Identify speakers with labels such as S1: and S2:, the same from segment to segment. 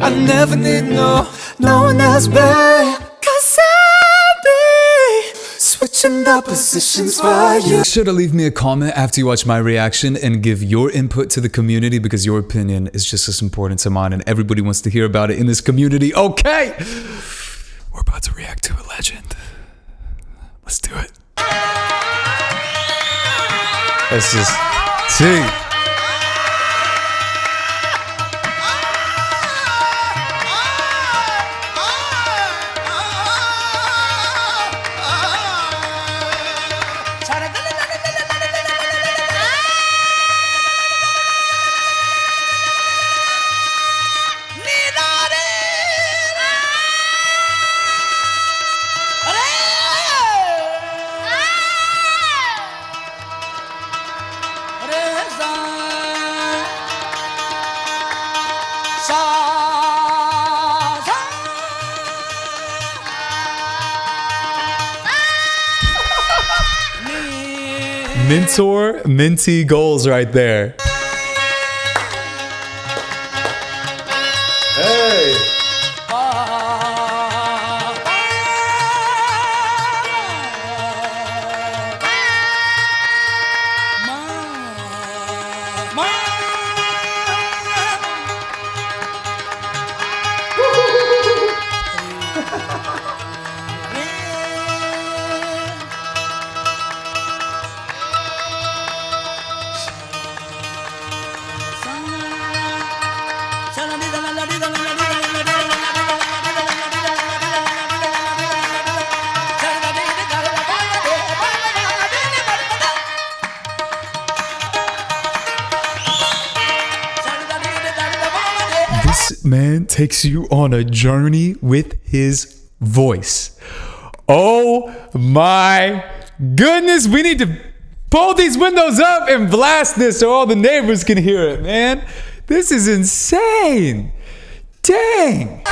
S1: I never need no one else, babe. 'Cause I'll be switching the positions for you.
S2: Make sure to leave me a comment after you watch my reaction and give your input to the community, because your opinion is just as important to mine and everybody wants to hear about it in this community. Okay, we're about to react to a legend. Let's do it. Let's just see. Mentor, mentee goals right there. Hey. This man takes you on a journey with his voice. Oh my goodness, we need to pull these windows up and blast this so all the neighbors can hear it, man. This is insane. Dang.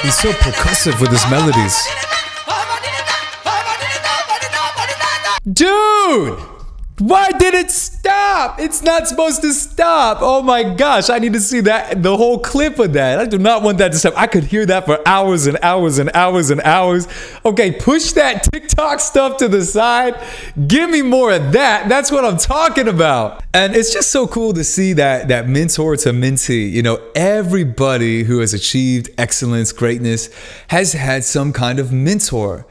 S2: He's so percussive with his melodies. Dude! Why did it stop? It's not supposed to stop. Oh my gosh, I need to see that, the whole clip of that. I do not want that to stop. I could hear that for hours and hours and hours and hours. Okay, push that TikTok stuff to the side. Give me more of that. That's what I'm talking about. And it's just so cool to see that mentor to mentee. You know, everybody who has achieved excellence, greatness, has had some kind of mentor.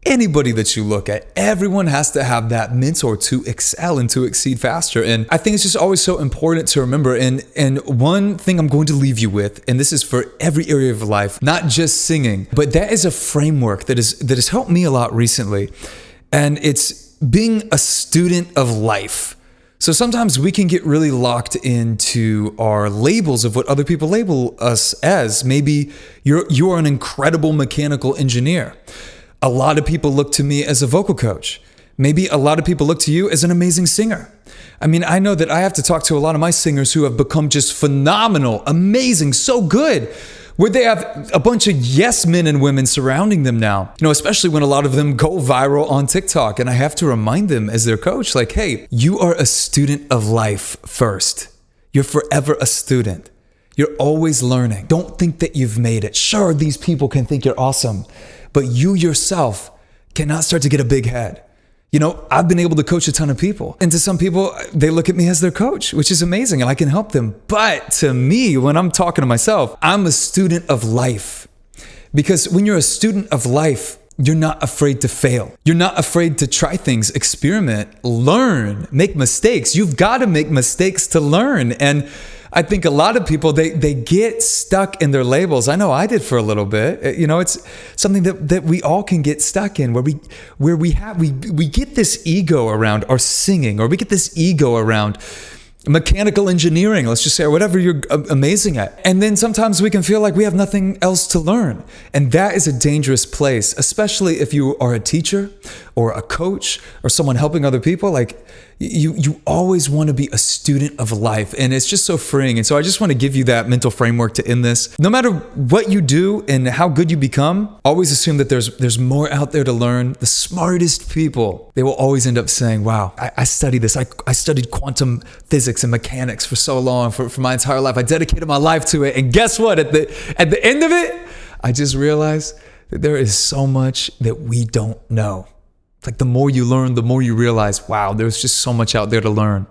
S2: Anybody that you look at, everyone has to have that mentor to excel and to exceed faster. And I think it's just always so important to remember. And one thing I'm going to leave you with, and this is for every area of life, not just singing, but that is a framework that has helped me a lot recently. And it's being a student of life. So sometimes we can get really locked into our labels of what other people label us as. Maybe you are an incredible mechanical engineer. A lot of people look to me as a vocal coach. Maybe a lot of people look to you as an amazing singer. I mean, I know that I have to talk to a lot of my singers who have become just phenomenal, amazing, so good, where they have a bunch of yes men and women surrounding them now. You know, especially when a lot of them go viral on TikTok. And I have to remind them as their coach, like, hey, you are a student of life first. You're forever a student. You're always learning. Don't think that you've made it. Sure, these people can think you're awesome, but you yourself cannot start to get a big head. You know, I've been able to coach a ton of people. And to some people, they look at me as their coach, which is amazing, and I can help them. But to me, when I'm talking to myself, I'm a student of life. Because when you're a student of life, you're not afraid to fail. You're not afraid to try things, experiment, learn, make mistakes. You've got to make mistakes to learn. And I think a lot of people, they get stuck in their labels. I know I did for a little bit. You know, it's something that we all can get stuck in, where we get this ego around our singing, or we get this ego around mechanical engineering, let's just say, or whatever you're amazing at. And then sometimes we can feel like we have nothing else to learn. And that is a dangerous place, especially if you are a teacher or a coach or someone helping other people. Like, You always want to be a student of life, and it's just so freeing. And so I just want to give you that mental framework to end this. No matter what you do and how good you become, always assume that there's more out there to learn. The smartest people, they will always end up saying, wow, I studied this. I studied quantum physics and mechanics for so long, for my entire life. I dedicated my life to it. And guess what? At the end of it, I just realized that there is so much that we don't know. It's like the more you learn, the more you realize, wow, there's just so much out there to learn.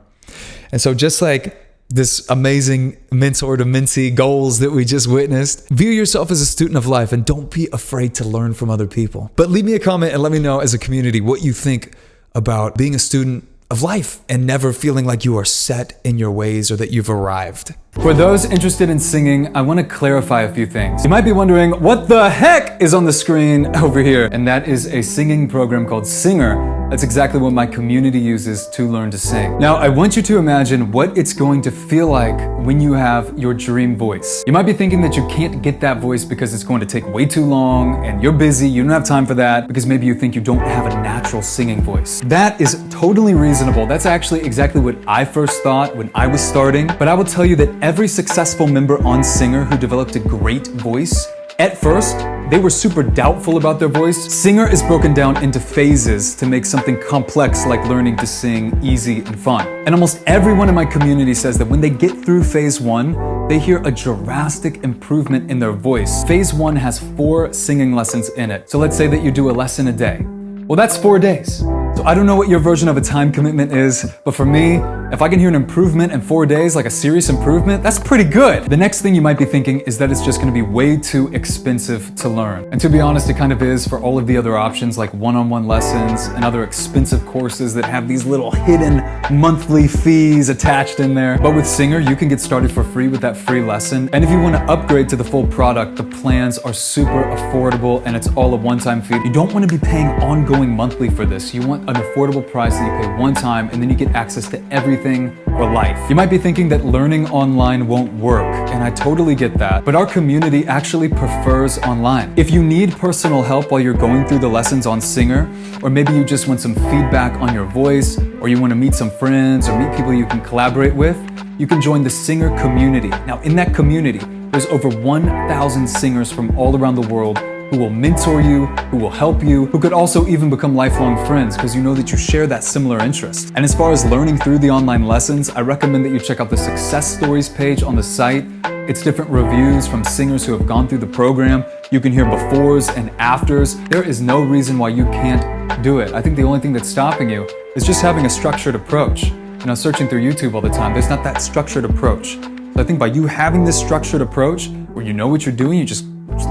S2: And so just like this amazing mentor to mentee goals that we just witnessed, view yourself as a student of life and don't be afraid to learn from other people. But leave me a comment and let me know as a community what you think about being a student of life and never feeling like you are set in your ways or that you've arrived. For those interested in singing, I want to clarify a few things. You might be wondering, what the heck is on the screen over here? And that is a singing program called Singer. That's exactly what my community uses to learn to sing. Now, I want you to imagine what it's going to feel like when you have your dream voice. You might be thinking that you can't get that voice because it's going to take way too long and you're busy, you don't have time for that, because maybe you think you don't have a natural singing voice. That is totally reasonable. That's actually exactly what I first thought when I was starting. But I will tell you that every successful member on Singer who developed a great voice, at first, they were super doubtful about their voice. Singer is broken down into phases to make something complex like learning to sing easy and fun. And almost everyone in my community says that when they get through phase 1, they hear a drastic improvement in their voice. Phase 1 has 4 singing lessons in it. So let's say that you do a lesson a day. Well, that's 4 days. So I don't know what your version of a time commitment is, but for me, if I can hear an improvement in 4 days, like a serious improvement, that's pretty good. The next thing you might be thinking is that it's just gonna be way too expensive to learn. And to be honest, it kind of is for all of the other options like one-on-one lessons and other expensive courses that have these little hidden monthly fees attached in there. But with Singer, you can get started for free with that free lesson. And if you wanna upgrade to the full product, the plans are super affordable and it's all a one-time fee. You don't wanna be paying ongoing monthly for this. You want an affordable price that you pay one time and then you get access to everything for life. You might be thinking that learning online won't work, and I totally get that, but our community actually prefers online. If you need personal help while you're going through the lessons on Singer, or maybe you just want some feedback on your voice, or you want to meet some friends or meet people you can collaborate with, you can join the Singer community. Now, in that community, there's over 1,000 singers from all around the world who will mentor you, who will help you, who could also even become lifelong friends because you know that you share that similar interest. And as far as learning through the online lessons, I recommend that you check out the success stories page on the site. It's different reviews from singers who have gone through the program. You can hear befores and afters. There is no reason why you can't do it. I think the only thing that's stopping you is just having a structured approach. You know, searching through YouTube all the time, there's not that structured approach. So I think by you having this structured approach, where you know what you're doing, you just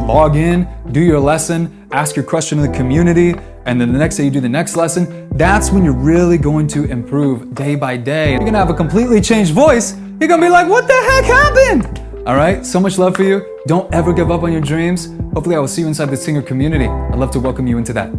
S2: log in, do your lesson, ask your question in the community, and then the next day you do the next lesson, that's when you're really going to improve day by day. You're gonna have a completely changed voice. You're gonna be like, what the heck happened? All right, so much love for you. Don't ever give up on your dreams. Hopefully I will see you inside the Singer community. I'd love to welcome you into that.